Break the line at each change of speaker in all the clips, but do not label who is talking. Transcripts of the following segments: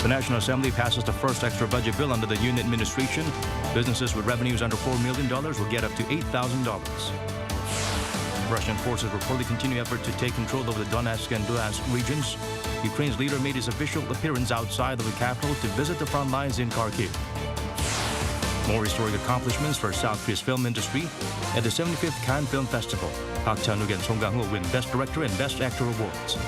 The National Assembly passes the first extra budget bill under the Yoon administration. Businesses with revenues under $4 million will get up to $8,000. Russian forces reportedly continue effort to take control over the Donetsk and Luhansk regions. Ukraine's leader made his official appearance outside of the capital to visit the front lines in Kharkiv. More historic accomplishments for South Korea's film industry. At the 75th Cannes Film Festival, Chan-wook and Song Kang-ho win Best Director and Best Actor awards.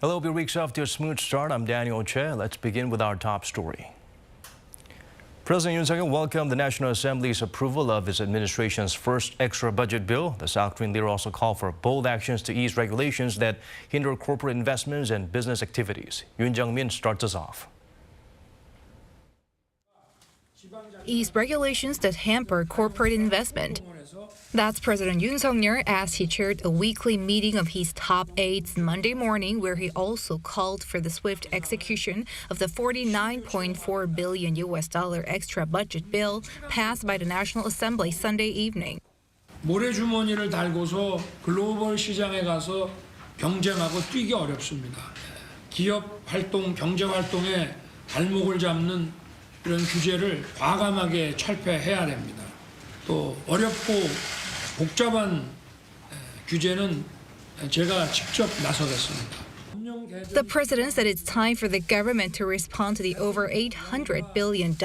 Hello, your week's off to a smooth start. I'm Daniel Che. Let's begin with our top story. President Yoon Suk-yeol welcomed the National Assembly's approval of his administration's first extra budget bill. The South Korean leader also called for bold actions to ease regulations that hinder corporate investments and business activities. Yoon Jung-min starts us off.
Ease regulations that hamper corporate investment. That's President Yoon Suk-yeol as he chaired a weekly meeting of his top aides Monday morning, where he also called for the swift execution of the $49.4 billion extra budget bill passed by the National Assembly Sunday evening.
모래주머니를 달고서 글로벌 시장에 가서 경쟁하고 뛰기 어렵습니다. 기업 활동, 경제 활동에 발목을 잡는 이런 규제를 과감하게 철폐해야 됩니다. 또 어렵고 복잡한 규제는 제가 직접 나서겠습니다.
The president said it's time for the government to respond to the over $800 billion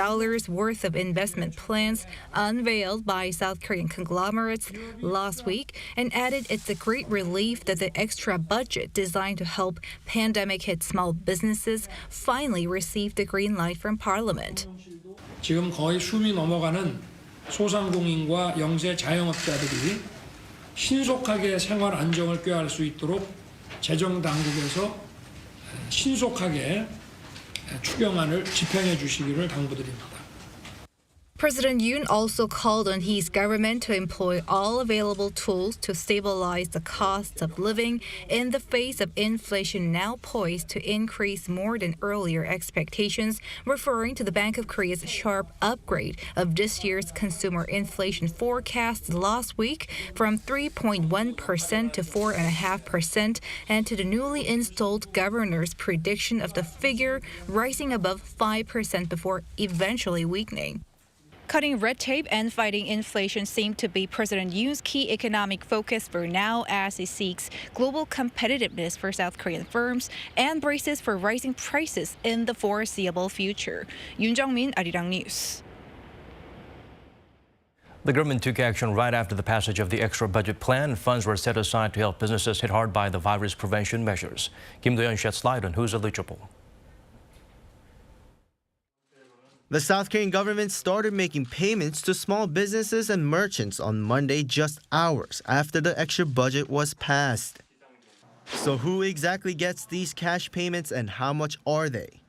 worth of investment plans unveiled by South Korean conglomerates last week, and added it's a great relief that the extra budget designed to help pandemic-hit small businesses finally received the green light from Parliament.
지금 거의 숨이 넘어가는 소상공인과 영세 자영업자들이 신속하게 생활 안정을 꾀할 수 있도록 재정 당국에서 신속하게 추경안을 집행해 주시기를 당부드립니다.
President Yoon also called on his government to employ all available tools to stabilize the costs of living in the face of inflation now poised to increase more than earlier expectations, referring to the Bank of Korea's sharp upgrade of this year's consumer inflation forecast last week from 3.1% to 4.5%, and to the newly installed governor's prediction of the figure rising above 5% before eventually weakening. Cutting red tape and fighting inflation seem to be President Yoon's key economic focus for now, as he seeks global competitiveness for South Korean firms and braces for rising prices in the foreseeable future. Yoon Jung-min, Arirang News.
The government took action right after the passage of the extra budget plan. Funds were set aside to help businesses hit hard by the virus prevention measures. Kim Do-yeon sheds light on who's eligible.
The South Korean government started making payments to small businesses and merchants on Monday, just hours after the extra budget was passed. So who exactly gets these cash payments and how much are they?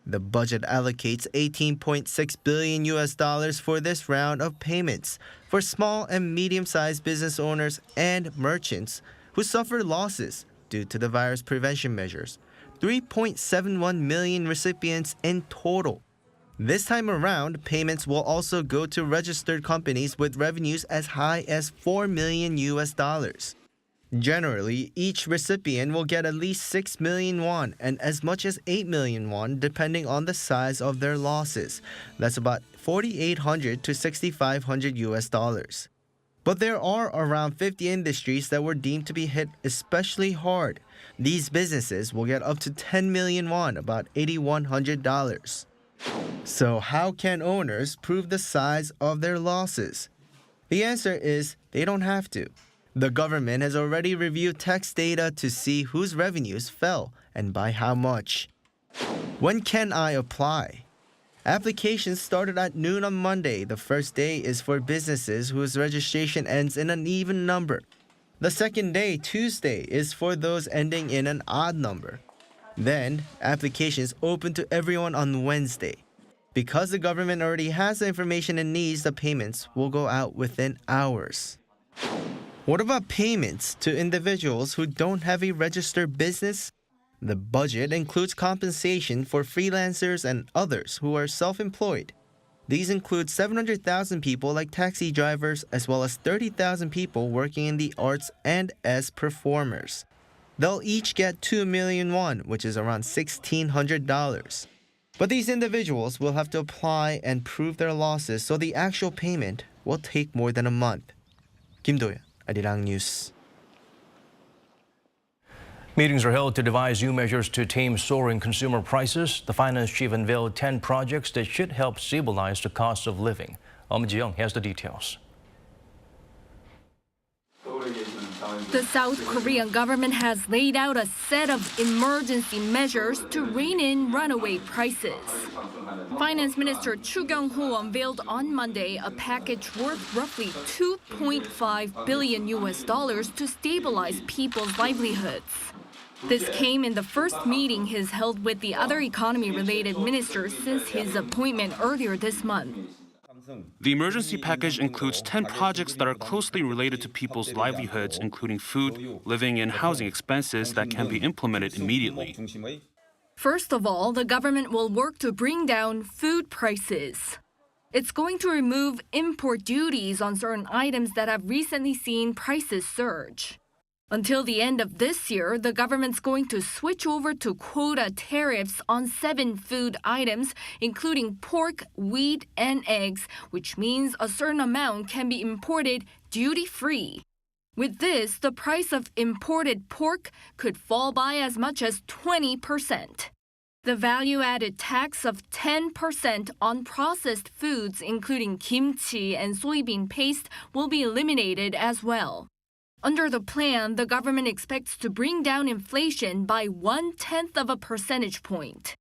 The budget allocates $18.6 billion for this round of payments for small and medium-sized business owners and merchants who suffered losses due to the virus prevention measures. 3.71 million recipients in total. This time around, payments will also go to registered companies with revenues as high as $4 million. Generally, each recipient will get at least 6 million won and as much as 8 million won depending on the size of their losses. That's about $4,800 to $6,500. But there are around 50 industries that were deemed to be hit especially hard. These businesses will get up to 10 million won, about $8,100. So how can owners prove the size of their losses? The answer is they don't have to. The government has already reviewed tax data to see whose revenues fell and by how much. When can I apply? Applications started at noon on Monday. The first day is for businesses whose registration ends in an even number. The second day, Tuesday, is for those ending in an odd number. Then, applications open to everyone on Wednesday. Because the government already has the information it needs, the payments will go out within hours. What about payments to individuals who don't have a registered business? The budget includes compensation for freelancers and others who are self-employed. These include 700,000 people like taxi drivers, as well as 30,000 people working in the arts and as performers. They'll each get 2 million won, which is around $1,600. But these individuals will have to apply and prove their losses, so the actual payment will take more than a month. Kim Do-yeon, Arirang News.
Meetings are held to devise new measures to tame soaring consumer prices. The finance chief unveiled 10 projects that should help stabilize the cost of living. Ji-young has the details.
The South Korean government has laid out a set of emergency measures to rein in runaway prices. Finance Minister Chu Kyung-ho unveiled on Monday a package worth roughly $2.5 billion to stabilize people's livelihoods. This came in the first meeting he's held with the other economy-related ministers since his appointment earlier this month.
The emergency package includes 10 projects that are closely related to people's livelihoods, including food, living, and housing expenses that can be implemented immediately.
First of all, the government will work to bring down food prices. It's going to remove import duties on certain items that have recently seen prices surge. Until the end of this year, the government's going to switch over to quota tariffs on 7 food items, including pork, wheat, and eggs, which means a certain amount can be imported duty-free. With this, the price of imported pork could fall by as much as 20%. The value-added tax of 10% on processed foods, including kimchi and soybean paste, will be eliminated as well. Under the plan, the government expects to bring down inflation by 0.1 of a percentage point.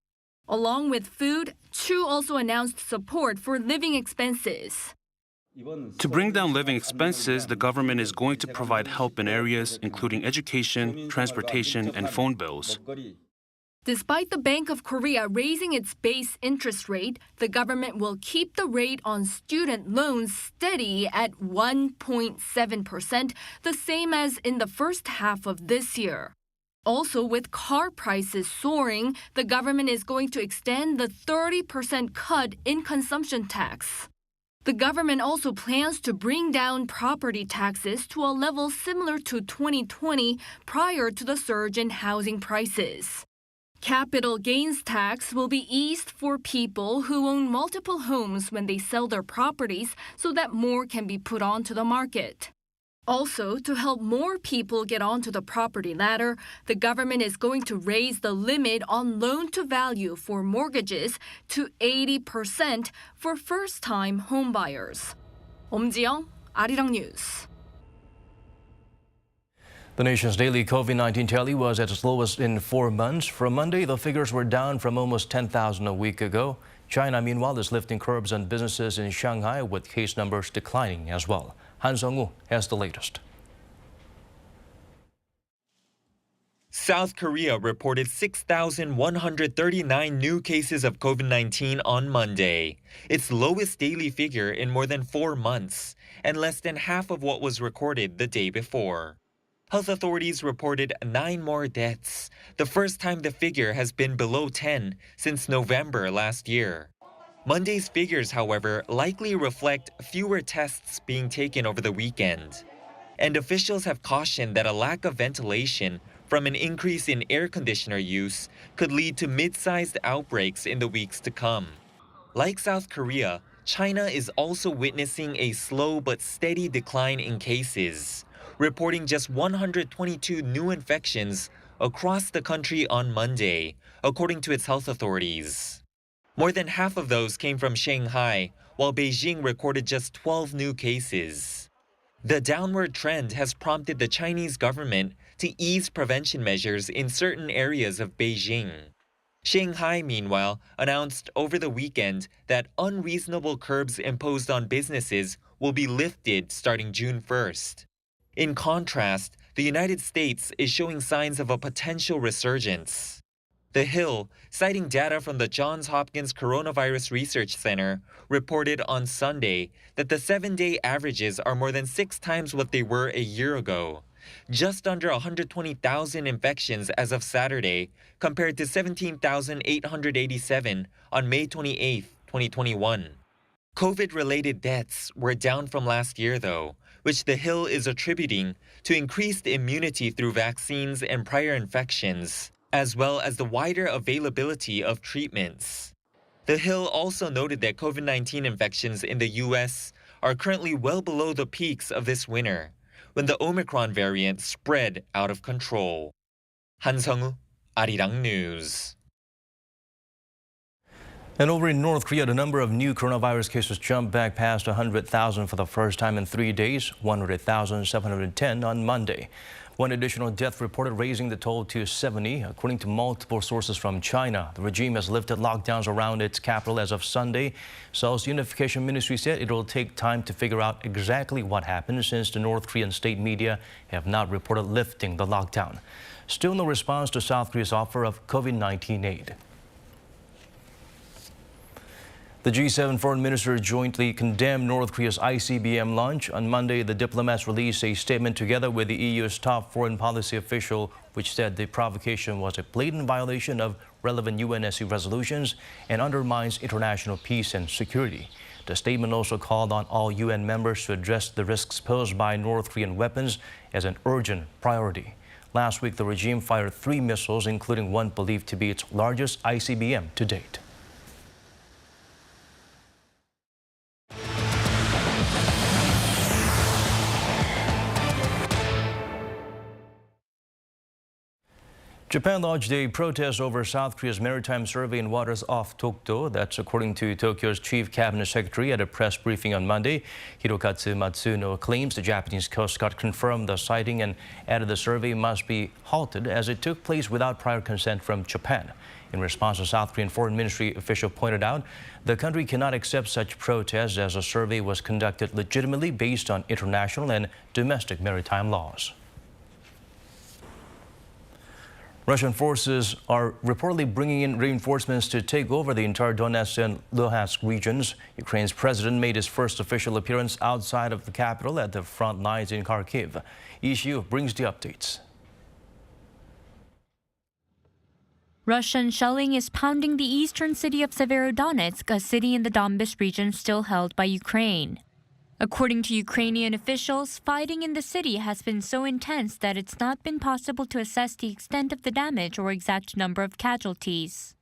Along with food, Chu also announced support for living expenses.
To bring down living expenses, the government is going to provide help in areas including education, transportation, and phone bills.
Despite the Bank of Korea raising its base interest rate, the government will keep the rate on student loans steady at 1.7%, the same as in the first half of this year. Also, with car prices soaring, the government is going to extend the 30% cut in consumption tax. The government also plans to bring down property taxes to a level similar to 2020 prior to the surge in housing prices. Capital gains tax will be eased for people who own multiple homes when they sell their properties so that more can be put onto the market. Also, to help more people get onto the property ladder, the government is going to raise the limit on loan-to-value for mortgages to 80% for first-time homebuyers. Ji-young, Arirang News.
The nation's daily COVID-19 tally was at its lowest in 4 months. From Monday, the figures were down from almost 10,000 a week ago. China, meanwhile, is lifting curbs on businesses in Shanghai, with case numbers declining as well. Han Sung-woo has the latest.
South Korea reported 6,139 new cases of COVID-19 on Monday, its lowest daily figure in more than 4 months, and less than half of what was recorded the day before. Health authorities reported 9 more deaths, the first time the figure has been below 10 since November last year. Monday's figures, however, likely reflect fewer tests being taken over the weekend. And officials have cautioned that a lack of ventilation from an increase in air conditioner use could lead to mid-sized outbreaks in the weeks to come. Like South Korea, China is also witnessing a slow but steady decline in cases, reporting just 122 new infections across the country on Monday, according to its health authorities. More than half of those came from Shanghai, while Beijing recorded just 12 new cases. The downward trend has prompted the Chinese government to ease prevention measures in certain areas of Beijing. Shanghai, meanwhile, announced over the weekend that unreasonable curbs imposed on businesses will be lifted starting June 1st. In contrast, the United States is showing signs of a potential resurgence. The Hill, citing data from the Johns Hopkins Coronavirus Research Center, reported on Sunday that the 7-day averages are more than 6 times what they were a year ago, just under 120,000 infections as of Saturday, compared to 17,887 on May 28, 2021. COVID-related deaths were down from last year, though, which the Hill is attributing to increased immunity through vaccines and prior infections, as well as the wider availability of treatments. The Hill also noted that COVID-19 infections in the U.S. are currently well below the peaks of this winter, when the Omicron variant spread out of control. 한성우, Arirang News.
And over in North Korea, the number of new coronavirus cases jumped back past 100,000 for the first time in 3 days, 100,710 on Monday. One additional death reported, raising the toll to 70. According to multiple sources from China, the regime has lifted lockdowns around its capital as of Sunday. Seoul's Unification Ministry said it will take time to figure out exactly what happened, since the North Korean state media have not reported lifting the lockdown. Still no response to South Korea's offer of COVID-19 aid. The G7 foreign ministers jointly condemned North Korea's ICBM launch. On Monday, the diplomats released a statement together with the EU's top foreign policy official, which said the provocation was a blatant violation of relevant UNSC resolutions and undermines international peace and security. The statement also called on all UN members to address the risks posed by North Korean weapons as an urgent priority. Last week, the regime fired 3 missiles, including one believed to be its largest ICBM to date. Japan lodged a protest over South Korea's maritime survey in waters off Dokdo. That's according to Tokyo's chief cabinet secretary at a press briefing on Monday. Hirokatsu Matsuno claims the Japanese Coast Guard confirmed the sighting and added the survey must be halted as it took place without prior consent from Japan. In response, the South Korean Foreign Ministry official pointed out the country cannot accept such protests as the survey was conducted legitimately based on international and domestic maritime laws. Russian forces are reportedly bringing in reinforcements to take over the entire Donetsk and Luhansk regions. Ukraine's president made his first official appearance outside of the capital at the front lines in Kharkiv. Issue brings the updates.
Russian shelling is pounding the eastern city of Sievierodonetsk, a city in the Donbas region still held by Ukraine. According to Ukrainian officials, fighting in the city has been so intense that it's not been possible to assess the extent of the damage or exact number of casualties.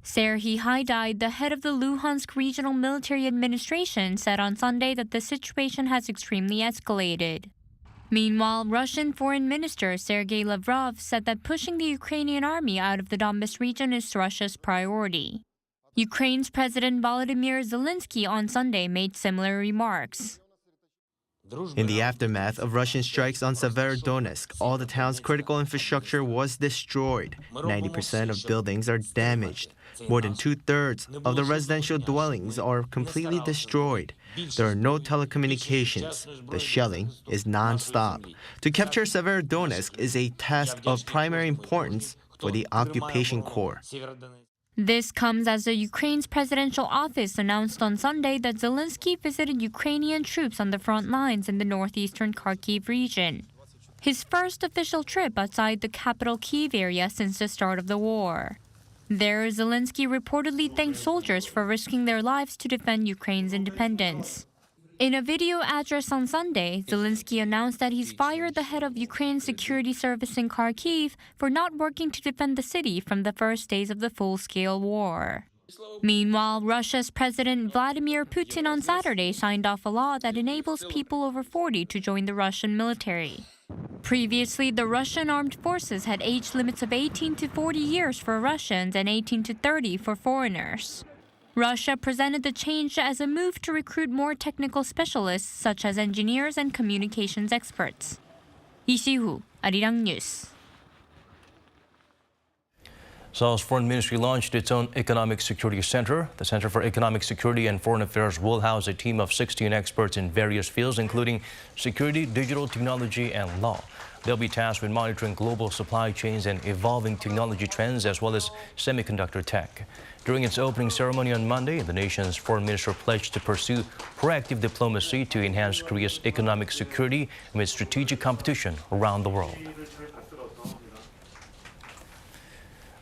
Serhiy Haidai, the head of the Luhansk Regional Military Administration, said on Sunday that the situation has extremely escalated. Meanwhile, Russian Foreign Minister Sergei Lavrov said that pushing the Ukrainian army out of the Donbas region is Russia's priority. Ukraine's President Volodymyr Zelenskyy on Sunday made similar remarks.
In the aftermath of Russian strikes on Sievierodonetsk, all the town's critical infrastructure was destroyed. 90% of buildings are damaged. More than 2/3 of the residential dwellings are completely destroyed. There are no telecommunications. The shelling is non-stop. To capture Sievierodonetsk is a task of primary importance for the occupation corps.
This comes as the Ukraine's presidential office announced on Sunday that Zelenskyy visited Ukrainian troops on the front lines in the northeastern Kharkiv region. His first official trip outside the capital Kyiv area since the start of the war. There, Zelenskyy reportedly thanked soldiers for risking their lives to defend Ukraine's independence. In a video address on Sunday, Zelenskyy announced that he's fired the head of Ukraine's security service in Kharkiv for not working to defend the city from the first days of the full-scale war. Meanwhile, Russia's President Vladimir Putin on Saturday signed off a law that enables people over 40 to join the Russian military. Previously, the Russian armed forces had age limits of 18 to 40 years for Russians and 18 to 30 for foreigners. Russia presented the change as a move to recruit more technical specialists such as engineers and communications experts. Lee Si-hoo, Arirang News.
Seoul's Foreign Ministry launched its own Economic Security Center. The Center for Economic Security and Foreign Affairs will house a team of 16 experts in various fields, including security, digital technology, and law. They'll be tasked with monitoring global supply chains and evolving technology trends, as well as semiconductor tech. During its opening ceremony on Monday, the nation's foreign minister pledged to pursue proactive diplomacy to enhance Korea's economic security amid strategic competition around the world.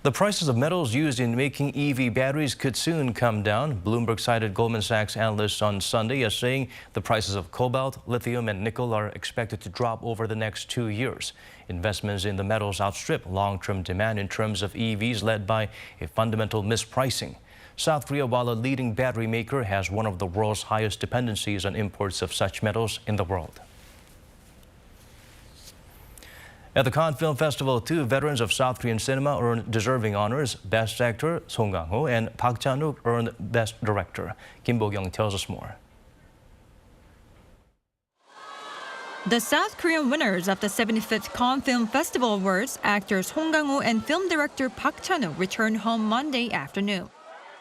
The prices of metals used in making EV batteries could soon come down. Bloomberg cited Goldman Sachs analysts on Sunday as saying the prices of cobalt, lithium, and nickel are expected to drop over the next 2 years. Investments in the metals outstrip long-term demand in terms of EVs, led by a fundamental mispricing. South Korea, while a leading battery maker, has one of the world's highest dependencies on imports of such metals in the world. At the Cannes Film Festival, 2 veterans of South Korean cinema earned deserving honors. Best Actor Song Kang-ho and Park Chan-wook earned Best Director. Kim Bo-kyung tells us more.
The South Korean winners of the 75th Cannes Film Festival Awards, actors Song Kang-ho and film director Park Chan-wook, returned home Monday afternoon.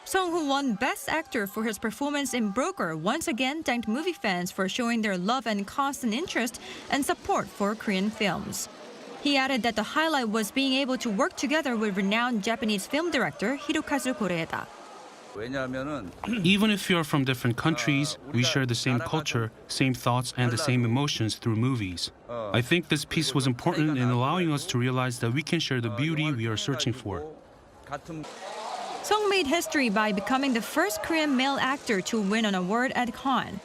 Song, who won Best Actor for his performance in Broker, once again thanked movie fans for showing their love and constant interest and support for Korean films. He added that the highlight was being able to work together with renowned Japanese film director Hirokazu Koreeda.
Even if you're from different countries, we share the same culture, same thoughts, and the same emotions through movies. I think this piece was important in allowing us to realize that we can share the beauty we are searching for.
Song made history by becoming the first Korean male actor to win an award at Cannes.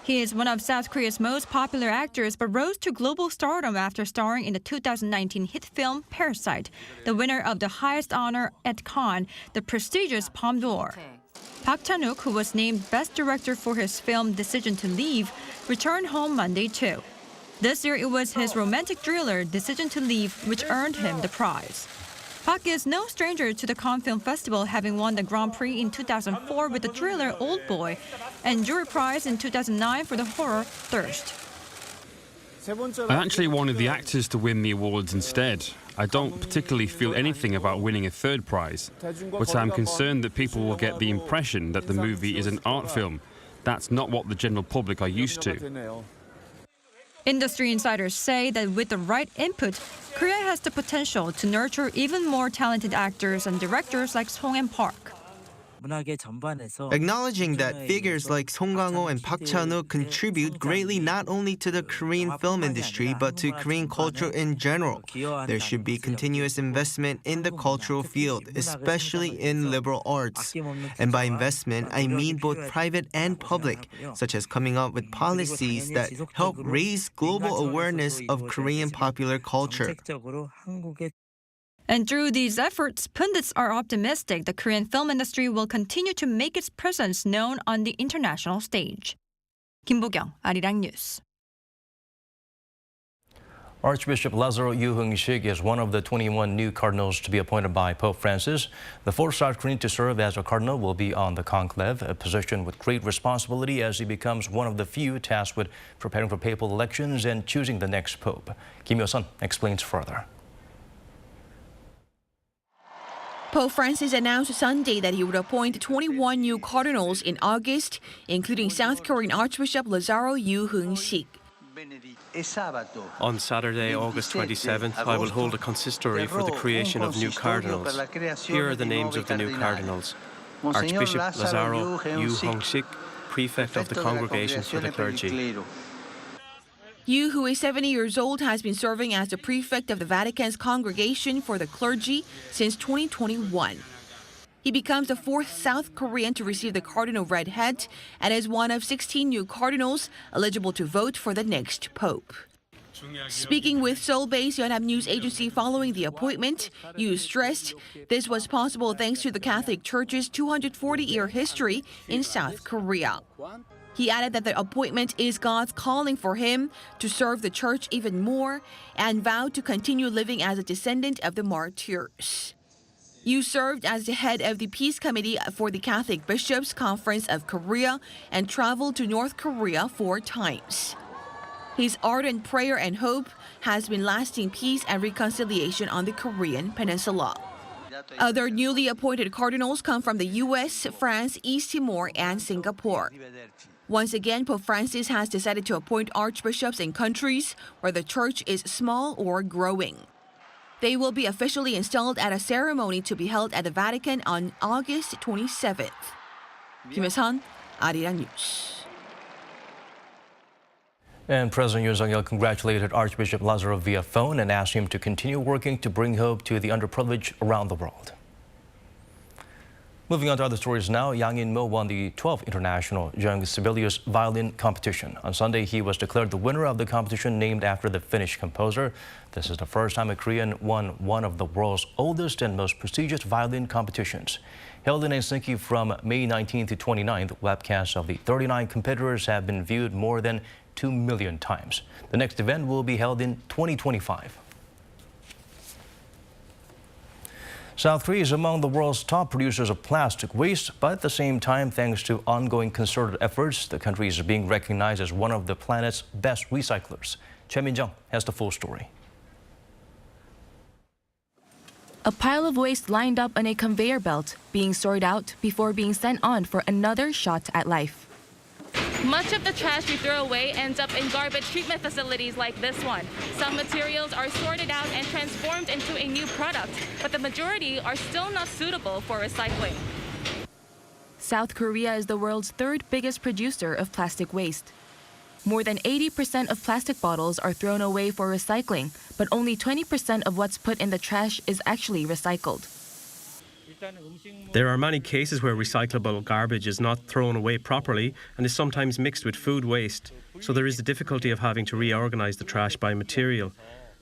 He is one of South Korea's most popular actors, but rose to global stardom after starring in the 2019 hit film Parasite, the winner of the highest honor at Cannes, the prestigious Palme d'Or. Park Chan-wook, who was named Best Director for his film Decision to Leave, returned home Monday too. This year it was his romantic thriller Decision to Leave which earned him the prize. Park is no stranger to the Cannes Film Festival, having won the Grand Prix in 2004 with the thriller Old Boy and Jury Prize in 2009 for the horror Thirst.
I actually wanted the actors to win the awards instead. I don't particularly feel anything about winning a third prize, but I'm concerned that people will get the impression that the movie is an art film. That's not what the general public are used to.
Industry insiders say that with the right input, Korea has the potential to nurture even more talented actors and directors like Song and Park.
Acknowledging that figures like Song Kang-ho and Park Chan-wook contribute greatly not only to the Korean film industry but to Korean culture in general. There should be continuous investment in the cultural field, especially in liberal arts. And by investment, I mean both private and public, such as coming up with policies that help raise global awareness of Korean popular culture.
And through these efforts, pundits are optimistic the Korean film industry will continue to make its presence known on the international stage. Kim Bo-kyung, Arirang News.
Archbishop Lazzaro You Heung-sik is one of the 21 new cardinals to be appointed by Pope Francis. The fourth South Korean to serve as a cardinal will be on the conclave, a position with great responsibility as he becomes one of the few tasked with preparing for papal elections and choosing the next pope. Kim Yo-sun explains further.
Pope Francis announced Sunday that he would appoint 21 new cardinals in August, including South Korean Archbishop Lazzaro You Heung-sik.
On Saturday, August 27th, I will hold a consistory for the creation of new cardinals. Here are the names of the new cardinals. Archbishop Lazzaro You Heung-sik, Prefect of the Congregation for the Clergy.
Yu, who is 70 years old, has been serving as the prefect of the Vatican's Congregation for the Clergy since 2021. He becomes the fourth South Korean to receive the cardinal red hat and is one of 16 new cardinals eligible to vote for the next pope. Speaking with Seoul-based Yonhap News Agency following the appointment, Yu stressed this was possible thanks to the Catholic Church's 240-year history in South Korea. He added that the appointment is God's calling for him to serve the church even more and vowed to continue living as a descendant of the martyrs. Yu served as the head of the Peace Committee for the Catholic Bishops' Conference of Korea and traveled to North Korea 4 times. His ardent prayer and hope has been lasting peace and reconciliation on the Korean peninsula. Other newly appointed cardinals come from the US, France, East Timor, and Singapore. Once again, Pope Francis has decided to appoint archbishops in countries where the church is small or growing. They will be officially installed at a ceremony to be held at the Vatican on August 27th. Kim Hye-sun, Arirang News.
And President Yoon Suk-yeol congratulated Archbishop Lazzaro via phone and asked him to continue working to bring hope to the underprivileged around the world. Moving on to other stories now, Yang In-mo won the 12th International Young Sibelius Violin competition. On Sunday, he was declared the winner of the competition named after the Finnish composer. This is the first time a Korean won one of the world's oldest and most prestigious violin competitions. Held in Helsinki from May 19th to 29th, webcasts of the 39 competitors have been viewed more than 2 million times. The next event will be held in 2025. South Korea is among the world's top producers of plastic waste, but at the same time, thanks to ongoing concerted efforts, the country is being recognized as one of the planet's best recyclers. Choi Min-jung has the full story.
A pile of waste lined up on a conveyor belt, being sorted out before being sent on for another shot at life.
Much of the trash we throw away ends up in garbage treatment facilities like this one. Some materials are sorted out and transformed into a new product, but the majority are still not suitable for recycling.
South Korea is the world's third biggest producer of plastic waste. More than 80% of plastic bottles are thrown away for recycling, but only 20% of what's put in the trash is actually recycled.
There are many cases where recyclable garbage is not thrown away properly and is sometimes mixed with food waste, so there is the difficulty of having to reorganize the trash by material.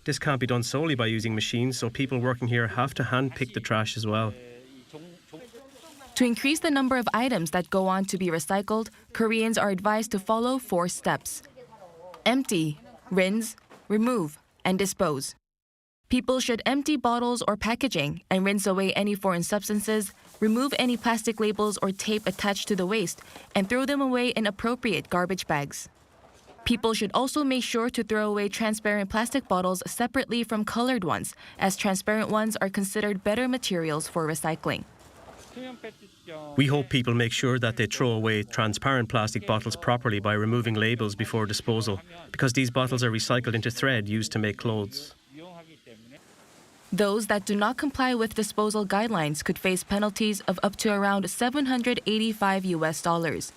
This can't be done solely by using machines, so people working here have to hand-pick the trash as well.
To increase the number of items that go on to be recycled, Koreans are advised to follow 4 steps: empty, rinse, remove, and dispose. People should empty bottles or packaging and rinse away any foreign substances, remove any plastic labels or tape attached to the waste, and throw them away in appropriate garbage bags. People should also make sure to throw away transparent plastic bottles separately from colored ones, as transparent ones are considered better materials for recycling.
We hope people make sure that they throw away transparent plastic bottles properly by removing labels before disposal, because these bottles are recycled into thread used to make clothes.
Those that do not comply with disposal guidelines could face penalties of up to around $785.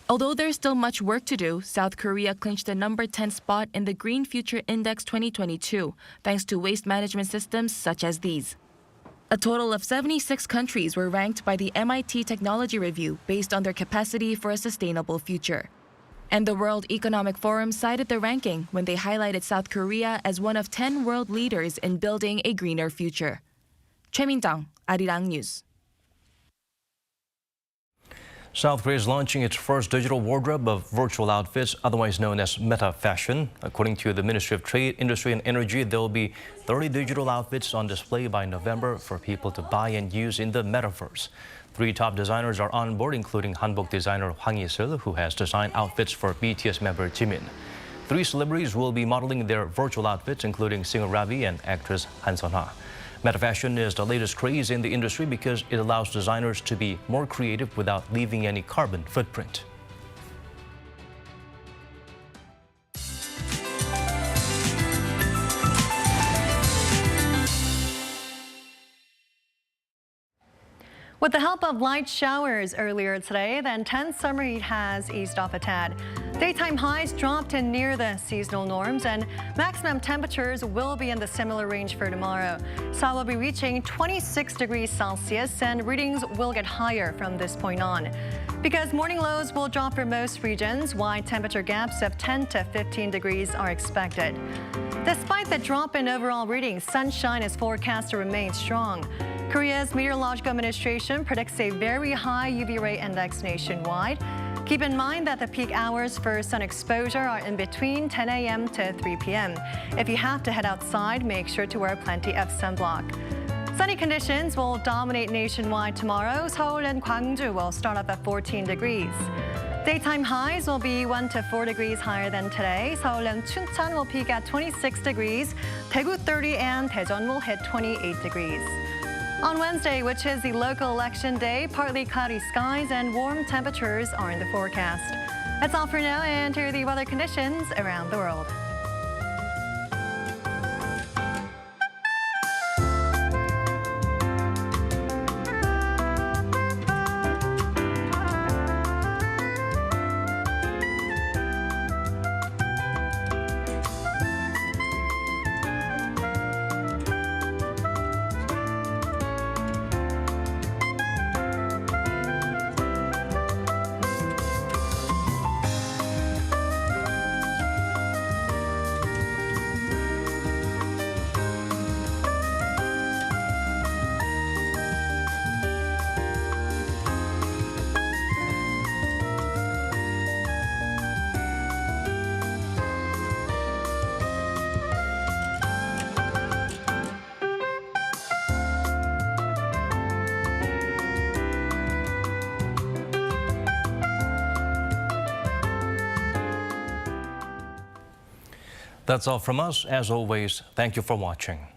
Although there's still much work to do, South Korea clinched the number 10 spot in the Green Future Index 2022, thanks to waste management systems such as these. A total of 76 countries were ranked by the MIT Technology Review based on their capacity for a sustainable future. And the World Economic Forum cited the ranking when they highlighted South Korea as one of 10 world leaders in building a greener future. Choi Min-jung, Arirang News.
South Korea is launching its first digital wardrobe of virtual outfits, otherwise known as meta fashion. According to the Ministry of Trade, Industry and Energy, there will be 30 digital outfits on display by November for people to buy and use in the metaverse. 3 top designers are on board, including hanbok designer Hwang Yi-sil, who has designed outfits for BTS member Jimin. 3 celebrities will be modeling their virtual outfits, including singer Ravi and actress Han Sun-ha. Meta fashion is the latest craze in the industry because it allows designers to be more creative without leaving any carbon footprint.
With the help of light showers earlier today, the intense summer heat has eased off a tad. Daytime highs dropped to near the seasonal norms, and maximum temperatures will be in the similar range for tomorrow. So we'll be reaching 26 degrees Celsius, and readings will get higher from this point on. Because morning lows will drop for most regions, wide temperature gaps of 10 to 15 degrees are expected. Despite the drop in overall readings, sunshine is forecast to remain strong. Korea's Meteorological Administration predicts a very high UV ray index nationwide. Keep in mind that the peak hours for sun exposure are in between 10 a.m. to 3 p.m. If you have to head outside, make sure to wear plenty of sunblock. Sunny conditions will dominate nationwide tomorrow. Seoul and Gwangju will start up at 14 degrees. Daytime highs will be 1 to 4 degrees higher than today. Seoul and Chuncheon will peak at 26 degrees. Daegu 30 and Daejeon will hit 28 degrees. On Wednesday, which is the local election day, partly cloudy skies and warm temperatures are in the forecast. That's all for now, and here are the weather conditions around the world.
That's all from us. As always, thank you for watching.